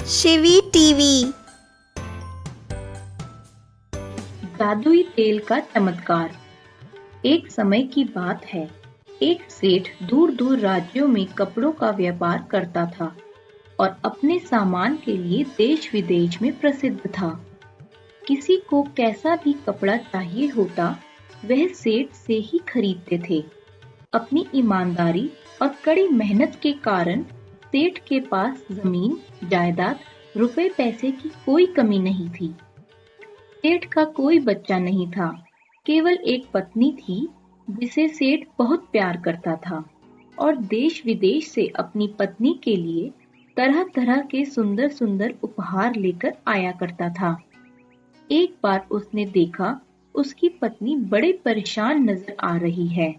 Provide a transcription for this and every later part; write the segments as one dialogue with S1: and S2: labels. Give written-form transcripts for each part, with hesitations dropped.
S1: Shivi TV.
S2: जादुई तेल का चमत्कार। एक समय की बात है। एक सेठ दूर दूर राज्यों में कपड़ों का व्यापार करता था और अपने सामान के लिए देश विदेश में प्रसिद्ध था। किसी को कैसा भी कपड़ा चाहिए होता, वह सेठ से ही खरीदते थे। अपनी ईमानदारी और कड़ी मेहनत के कारण सेठ के पास जमीन, जायदाद, रुपए पैसे की कोई कमी नहीं थी। सेठ का कोई बच्चा नहीं था, केवल एक पत्नी थी जिसे सेठ बहुत प्यार करता था और देश विदेश से अपनी पत्नी के लिए तरह तरह के सुंदर सुंदर उपहार लेकर आया करता था। एक बार उसने देखा उसकी पत्नी बड़े परेशान नजर आ रही है।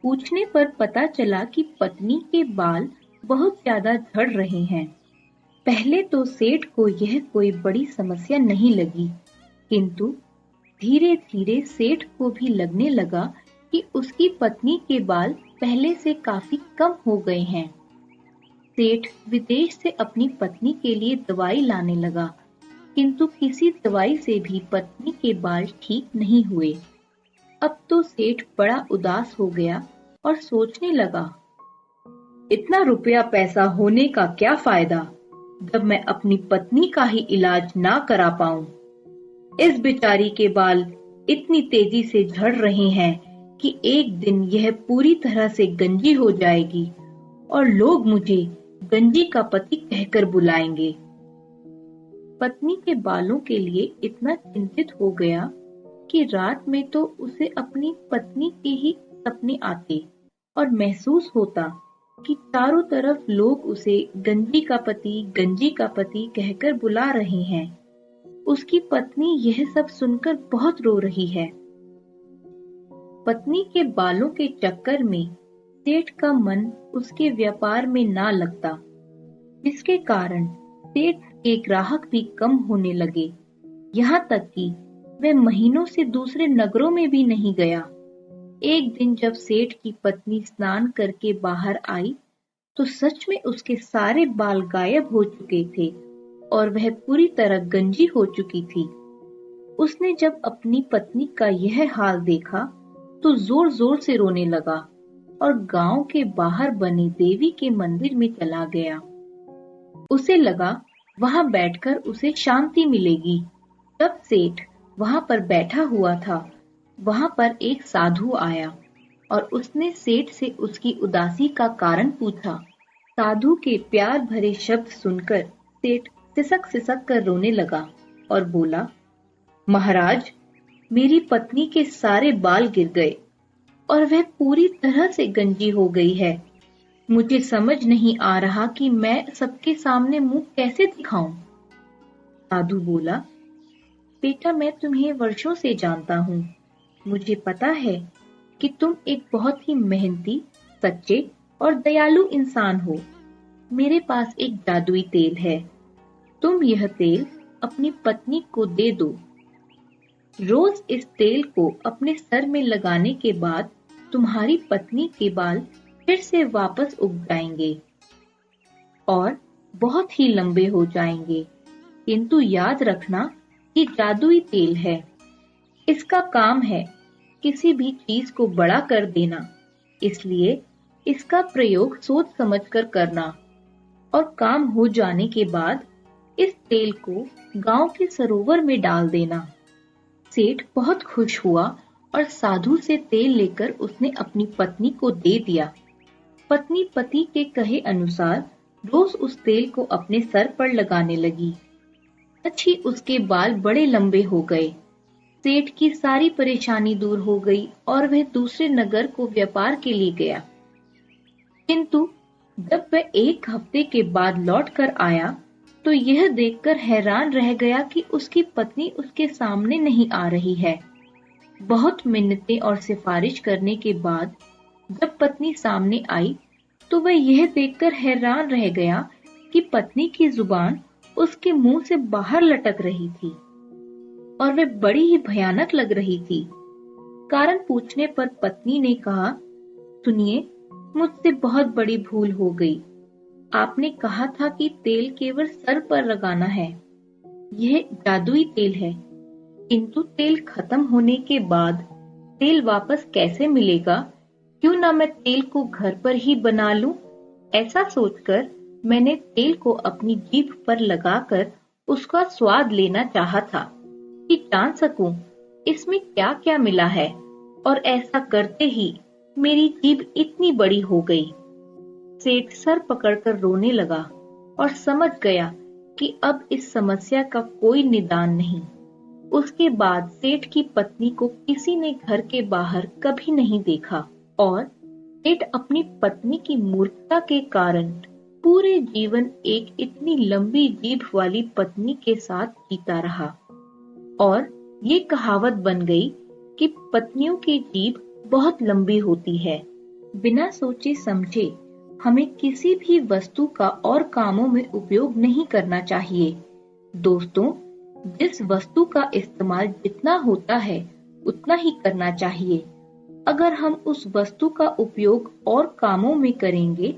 S2: पूछने पर पता चला कि पत्नी के बाल बहुत ज्यादा झड़ रहे हैं। पहले तो सेठ को यह कोई बड़ी समस्या नहीं लगी, किंतु धीरे धीरे सेठ को भी लगने लगा कि उसकी पत्नी के बाल पहले से काफी कम हो गए हैं। सेठ विदेश से अपनी पत्नी के लिए दवाई लाने लगा, किंतु किसी दवाई से भी पत्नी के बाल ठीक नहीं हुए। अब तो सेठ बड़ा उदास हो गया और सोचने लगा, इतना रुपया पैसा होने का क्या फायदा जब मैं अपनी पत्नी का ही इलाज ना करा पाऊं। इस बेचारी के बाल इतनी तेजी से झड़ रहे हैं कि एक दिन यह पूरी तरह से गंजी हो जाएगी और लोग मुझे गंजी का पति कहकर बुलाएंगे। पत्नी के बालों के लिए इतना चिंतित हो गया कि रात में तो उसे अपनी पत्नी के ही सपने आते और महसूस होता कि चारों तरफ लोग उसे गंजी का पति कहकर बुला रहे हैं। उसकी पत्नी यह सब सुनकर बहुत रो रही है। पत्नी के बालों के चक्कर में सेठ का मन उसके व्यापार में ना लगता, जिसके कारण सेठ के ग्राहक भी कम होने लगे। यहाँ तक कि वह महीनों से दूसरे नगरों में भी नहीं गया। एक दिन जब सेठ की पत्नी स्नान करके बाहर आई तो सच में उसके सारे बाल गायब हो चुके थे और वह पूरी तरह गंजी हो चुकी थी। उसने जब अपनी पत्नी का यह हाल देखा तो जोर जोर से रोने लगा और गांव के बाहर बने देवी के मंदिर में चला गया। उसे लगा वहां बैठकर उसे शांति मिलेगी। तब सेठ वहां पर बैठा हुआ था, वहां पर एक साधु आया और उसने सेठ से उसकी उदासी का कारण पूछा। साधु के प्यार भरे शब्द सुनकर सेठ सिसक सिसक कर रोने लगा और बोला, महाराज, मेरी पत्नी के सारे बाल गिर गए और वह पूरी तरह से गंजी हो गई है। मुझे समझ नहीं आ रहा कि मैं सबके सामने मुंह कैसे दिखाऊं। साधु बोला, बेटा, मैं तुम्हें वर्षों से जानता हूँ। मुझे पता है कि तुम एक बहुत ही मेहनती, सच्चे और दयालु इंसान हो। मेरे पास एक जादुई तेल है। तुम यह तेल अपनी पत्नी को दे दो। रोज इस तेल को अपने सर में लगाने के बाद तुम्हारी पत्नी के बाल फिर से वापस उग जाएंगे और बहुत ही लंबे हो जाएंगे। किंतु याद रखना, ये जादुई तेल है। इसका काम है किसी भी चीज को बड़ा कर देना, इसलिए इसका प्रयोग सोच समझकर करना और काम हो जाने के बाद इस तेल को गांव के सरोवर में डाल देना। सेठ बहुत खुश हुआ और साधु से तेल लेकर उसने अपनी पत्नी को दे दिया। पत्नी पति के कहे अनुसार रोज उस तेल को अपने सर पर लगाने लगी। सच ही उसके बाल बड़े लंबे हो गए। सेठ की सारी परेशानी दूर हो गई और वह दूसरे नगर को व्यापार के लिए गया। किंतु जब वह एक हफ्ते के बाद लौट कर आया तो यह देखकर हैरान रह गया कि उसकी पत्नी उसके सामने नहीं आ रही है। बहुत मिन्नतें और सिफारिश करने के बाद जब पत्नी सामने आई तो वह यह देखकर हैरान रह गया कि पत्नी की जुबान उसके मुंह से बाहर लटक रही थी और वह बड़ी ही भयानक लग रही थी। कारण पूछने पर पत्नी ने कहा, सुनिए, मुझसे बहुत बड़ी भूल हो गई। आपने कहा था कि तेल केवल सर पर लगाना है। यह जादुई तेल है, किंतु तेल खत्म होने के बाद तेल वापस कैसे मिलेगा? क्यों ना मैं तेल को घर पर ही बना लूं? ऐसा सोचकर मैंने तेल को अपनी जीभ पर लगाकर उसका स्वाद लेना चाहा था कि जान सकूं इसमें क्या क्या मिला है, और ऐसा करते ही मेरी जीभ इतनी बड़ी हो गई। सेठ सर पकड़कर रोने लगा और समझ गया कि अब इस समस्या का कोई निदान नहीं। उसके बाद सेठ की पत्नी को किसी ने घर के बाहर कभी नहीं देखा और सेठ अपनी पत्नी की मूर्खता के कारण पूरे जीवन एक इतनी लंबी जीभ वाली पत्नी के साथ जीता रहा। और ये कहावत बन गई कि पत्नियों की जीभ बहुत लंबी होती है। बिना सोचे समझे हमें किसी भी वस्तु का और कामों में उपयोग नहीं करना चाहिए। दोस्तों, जिस वस्तु का इस्तेमाल जितना होता है उतना ही करना चाहिए। अगर हम उस वस्तु का उपयोग और कामों में करेंगे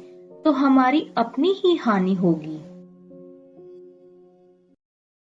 S2: तो हमारी अपनी ही हानि होगी।